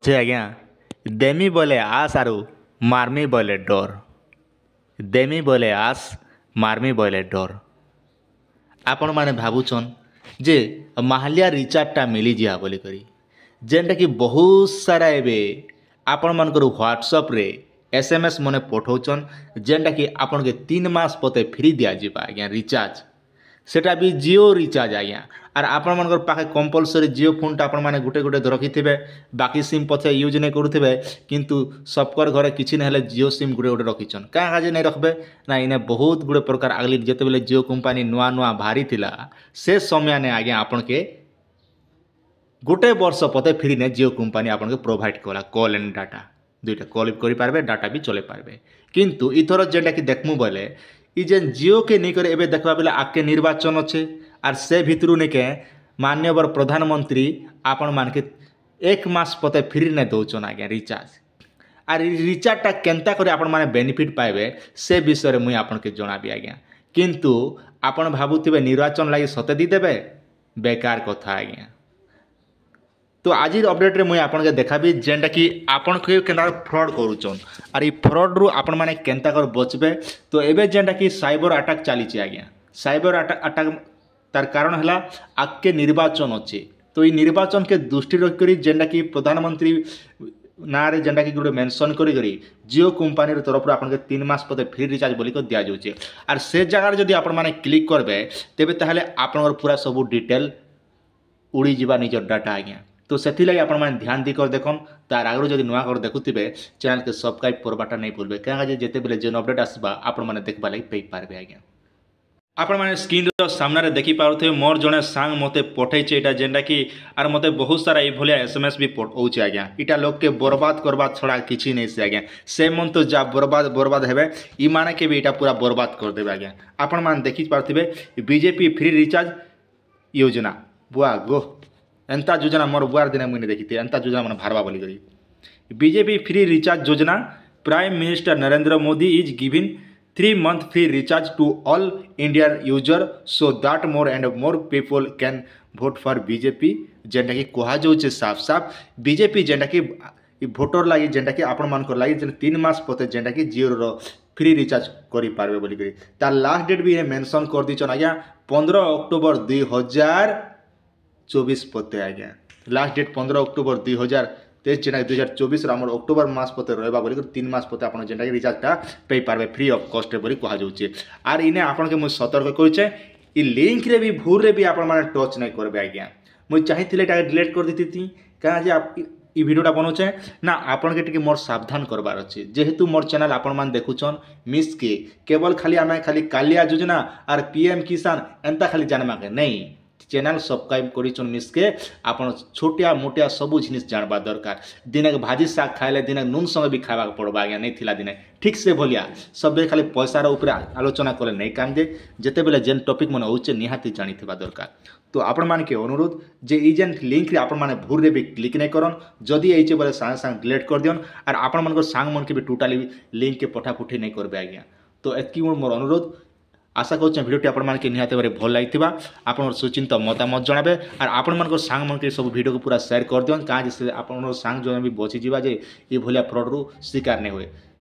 ଯେ ଆଜ୍ଞା ଦେମି ବୋଲେ ଆସ୍ ଆରୁ ମାରମି ବୋଲେ ଡର। ଦେମି ବୋଲେ ଆସ୍ ମାରମି ବୋଲେ ଡର। ଆପଣମାନେ ଭାବୁଛନ୍ ଯେ ମାହାଲିଆ ରିଚାର୍ଜଟା ମିଳିଯିବା ବୋଲିକରି ଯେନ୍ଟାକି ବହୁତ ସାରା ଏବେ ଆପଣମାନଙ୍କର ହ୍ୱାଟ୍ସଆପ୍ରେ SMS ମାନେ ପଠାଉଛନ୍ ଯେନ୍ଟାକି ଆପଣକେ 3 ମାସ ପତେ ଫ୍ରି ଦିଆଯିବା ଆଜ୍ଞା ରିଚାର୍ଜ। ସେଟା ବି ଜିଓ ରିଚାର୍ଜ ଆଜ୍ଞା। ଆର୍ ଆପଣମାନଙ୍କର ପାଖେ କମ୍ପଲସରି ଜିଓ ଫୋନ୍ଟା ଆପଣମାନେ ଗୋଟେ ଗୋଟେ ରଖିଥିବେ ବାକି ସିମ୍ ପଛେ ୟୁଜ୍ ନାଇଁ କରୁଥିବେ କିନ୍ତୁ ସବକର ଘରେ କିଛି ନା ହେଲେ ଜିଓ ସିମ୍ ଗୋଟେ ଗୋଟେ ରଖିଛନ୍ କାଁ କାଜେ ନାଇଁ ରଖବେ ନା ଇନେ ବହୁତ ଗୁଡ଼େ ପ୍ରକାର ଆଗଲି ଯେତେବେଳେ ଜିଓ କମ୍ପାନୀ ନୂଆ ନୂଆ ବାହାରିଥିଲା ସେ ସମୟାନେ ଆଜ୍ଞା ଆପଣକେ ଗୋଟେ ବର୍ଷ ପତେ ଫ୍ରି ନେ ଜିଓ କମ୍ପାନୀ ଆପଣଙ୍କୁ ପ୍ରୋଭାଇଡ଼ କଲା କଲ୍ ଆଣ୍ଡ ଡାଟା ଦୁଇଟା କଲ୍ କରିପାରିବେ ଡାଟା ବି ଚଲେଇ ପାରବେ କିନ୍ତୁ ଇଥର ଯେନ୍ଟାକି ଦେଖମୁ ବୋଇଲେ ଇ ଯେନ୍ ଜିଓକେ ନେଇକରି ଏବେ ଦେଖବା ବେଲେ ଆଗକେ ନିର୍ବାଚନ ଅଛେ ଆର୍ ସେ ଭିତରୁ ନେଇକେ ମାନ୍ୟବର ପ୍ରଧାନମନ୍ତ୍ରୀ ଆପଣମାନକେ 1 ମାସ ପତେ ଫ୍ରି ନେ ଦଉଛନ୍ ଆଜ୍ଞା ରିଚାର୍ଜ। ଆର୍ ରିଚାର୍ଜଟା କେନ୍ତା করে ଆପଣମାନେ ବେନିଫିଟ୍ ପାଇବେ ସେ ବିଷୟରେ ମୁଇଁ ଆପଣକେ ଜଣାବି ଆଜ୍ଞା। କିନ୍ତୁ ଆପଣ ଭାବୁଥିବେ ନିର୍ବାଚନ ଲାଗି ସତେ ଦେଇଦେବେ ବେକାର କଥା ଆଜ୍ଞା। তো আজির অপডেটরে মুই আপনাকে দেখাবি যেটাকি আপনাকে কেনা ফ্রড করুছন আর এই ফ্রডরু আপন মানে কেনতা করে বচবে তো এবে যেটাকি সাইবর আটাক চালিছে আজ্ঞা সাইবর আটাক তার কারণ হল আজকে নির্বাচন অছে তো এই নির্বাচনকে দৃষ্টি রক্ষি যেটাকি প্রধানমন্ত্রী নাঁরে যেটাকি গোটে মেনসন করি জিও কোম্পানির তরফর আপনাকে 3 মাস পথে ফ্রি রিচার্জ বলি দিয়া যাচ্ছে আর সে জায়গায় যদি আপন মানে ক্লিক করবে তেবে তাহলে আপনার পুরা সবু ডিটেল উড়ি যা নিজের ডাটা আজ্ঞা। তো ସେଥିଲାଗି ଆପଣମାନେ ଧ୍ୟାନ ଦେଇକରି ଦେଖନ୍ ତାର ଆଗରୁ ଯଦି ନୂଆ କରି ଦେଖୁଥିବେ ଚ୍ୟାନେଲକେ ସବସ୍କ୍ରାଇବ୍ କରବାଟା ନାଇଁ ଭୁଲବେ କାହିଁକି ଯେତେବେଳେ ଯେନ୍ ଅପଡେଟ୍ ଆସିବା ଆପଣମାନେ ଦେଖବା ଲାଗି ପାଇପାରିବେ ଆଜ୍ଞା। ଆପଣମାନେ ସ୍କ୍ରିନ୍ର ସାମ୍ନାରେ ଦେଖିପାରୁଥିବେ ମୋର ଜଣେ ସାଙ୍ଗ ମୋତେ ପଠେଇছে ଏଇଟା ଯେନ୍ଟାକି ଆର୍ ମୋତେ ବହୁତ ସାରା ଏଇଭଳିଆ SMS ବି ପଠାଉଛି ଆଜ୍ଞା। ଏଇଟା ଲୋକକେ ବର୍ବାଦ କରବା ଛଡ଼ା କିଛି ନେଇ ସେ ଆଜ୍ଞା ସେ ମନ ତ ଯା ବର୍ବାଦ ହେବେ ଇମାନେକେ ବି ଏଇଟା ପୁରା ବର୍ବାଦ କରିଦେବେ ଆଜ୍ଞା। ଆପଣମାନେ ଦେଖିପାରୁଥିବେ ବିଜେପି ଫ୍ରି ରିଚାର୍ଜ योजना बुआ गो एंता योजना मोर बुआर दिन मुझे देखी एंता योजना मैंने भारवा बोली करी बीजेपी फ्री रिचार्ज योजना prime minister Narendra Modi is giving 3 month free recharge to all Indian user so that more and more people can vote for BJP जेनटा कि कहा जाऊे साफ साफ बीजेपी जेनटा कि भोटर लगी जेनटा कि आपण मान लगी 3 मास पते जेनटा कि जियो फ्री रिचार्ज करि पारबे बोली करी तार लास्ट डेट भी मेंशन कर दीचन आज्ञा 15 अक्टोबर 2024 पते आज्ञा लास्ट डेट 15 अक्टोबर 2023 जेना 2024 आम अक्टोबर मास पते रहा बोली 3 मास पते आप जेनटा कि रिचार्जटा पे पारबे फ्री ऑफ कॉस्ट बोली कहा जाऊे आर इने आपन के मुझे सतर्क करुचे इ लिंक रे भी भूल रे भी आपण माने टच नहीं करबे आज्ञा मुझे चाहिए डिलीट कर देती क्या ये भिडियोटा बनाऊे ना आपन के टिके मोर सावधान करबार अच्छे जेहेतु मोर चैनल आपण मान देखुछन मिस के केवल खाली आम खाली कालिया योजना और PM किसान एंता खाली जानवा के नहीं चैनल सब्सक्राइब करिछन मिस के आपन छोटिया मोटिया सबू जिनिस जानबा दरकार दिन भाजी शाग खाइले दिन नून संगे भी खावा पड़बा आज्ञा नहीं थिला दिन ठीक से भलिया सब खाली पैसार ऊपर आलोचना कले नहीं काम दे जेते बेले जेन टॉपिक मन होचे निहाती जानी थिबा दरकार तो आपण मान के अनुरोध जे ई जेन लिंक रे आपण माने भूल रे भी क्लिक नहीं करन जदि आइचे बोले सांग सांग डिलीट कर दियन और आपण मान को सांग मन के भी टोटली लिंक के पठापुठी नहीं करबे आज्ञा तो एतकी मोर अनुरोध आशा कर भिडियोटी आपण मानके निहाते भारी भल लगी आप सुचिंत मतामत जनाबे और आपण मान सांग मन के सब भिडियो को पूरा शेयर कर दियन कहाँ आप सांग जो भी बचीजा जे ये भलिया फ्रड रु शिकार नहीं हुए।